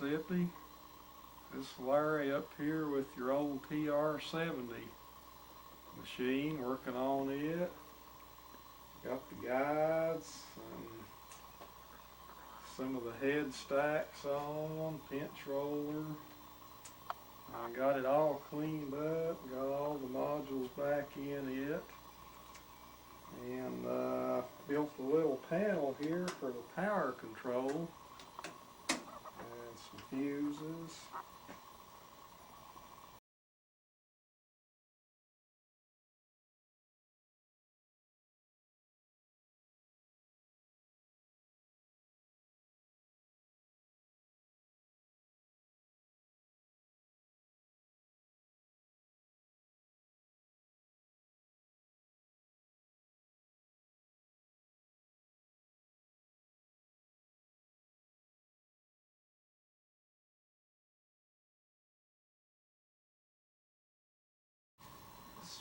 TR-70. This is Larry up here with your old TR-70 machine, working on it. Got the guides and some of the head stacks on, pinch roller. I got it all cleaned up, got all the modules back in it, and built a little panel here for the power control and some fuses.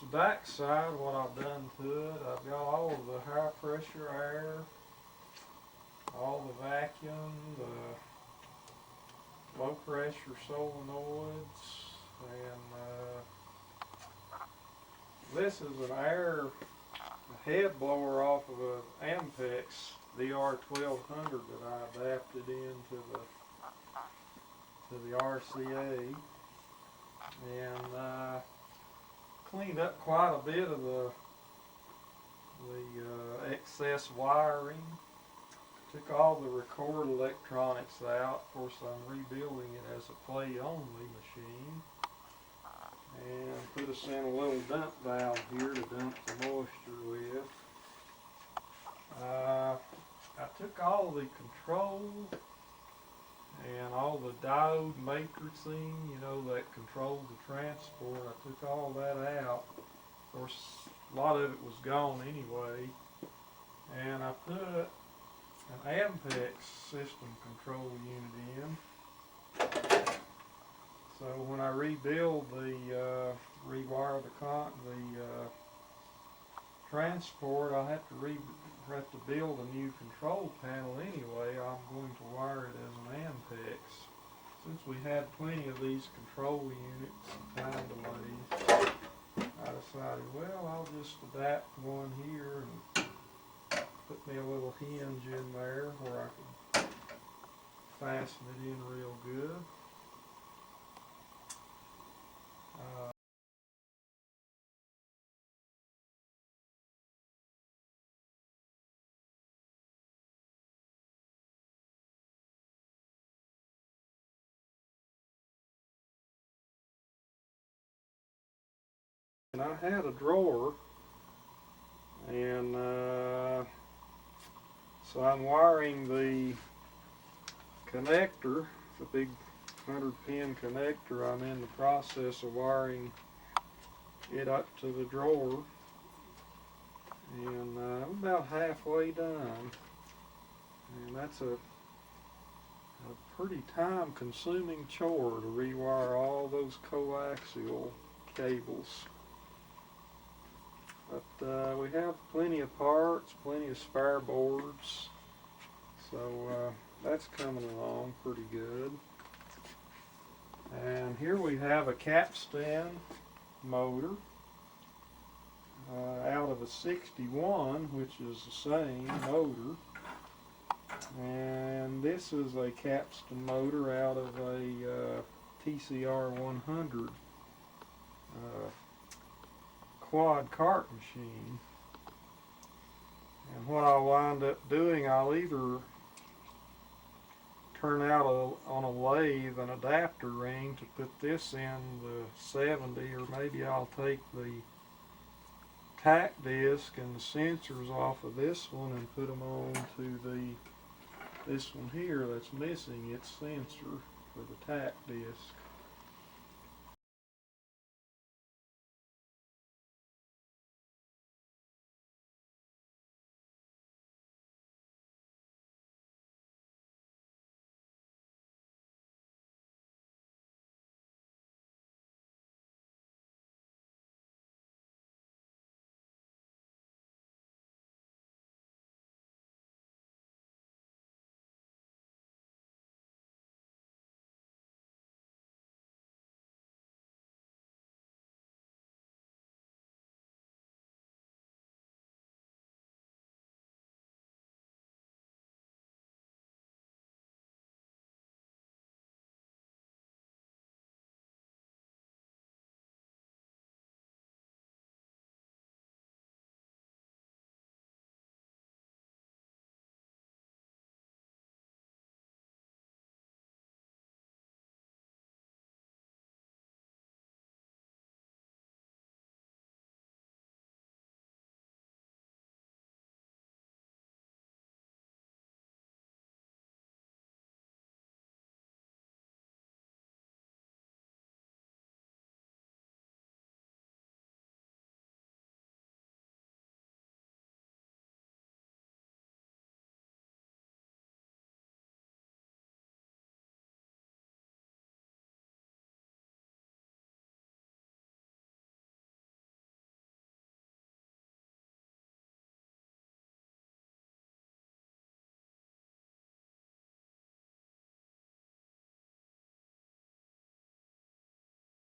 The back side, what I've done to it, I've got all of the high pressure air, all the vacuum, the low pressure solenoids, and this is an air head blower off of an Ampex VR 1200 that I adapted into the RCA, and cleaned up quite a bit of the excess wiring. Took all the record electronics out. Of course, I'm rebuilding it as a play-only machine. And put us in a little dump valve here to dump the moisture with. I took all the controls and all the diode matrixing, you know, that controls the transport. I took all that out. Of course, a lot of it was gone anyway. And I put an Ampex system control unit in. So when I rebuild rewire the transport, I'll have to build a new control panel anyway. I'm going to wire it as an Ampex. Since we had plenty of these control units and time delays, I decided, well, I'll just adapt one here and put me a little hinge in there where I can fasten it in real good. And I had a drawer, and so I'm wiring the connector, the big 100-pin connector. I'm in the process of wiring it up to the drawer, and I'm about halfway done. And that's a pretty time-consuming chore to rewire all those coaxial cables. But we have plenty of parts, plenty of spare boards, so that's coming along pretty good. And here we have a capstan motor out of a 61, which is the same motor. And this is a capstan motor out of a TCR 100 quad cart machine. And what I'll wind up doing, I'll either turn out on a lathe an adapter ring to put this in the 70, or maybe I'll take the tack disc and the sensors off of this one and put them on to this one here that's missing its sensor for the tack disc.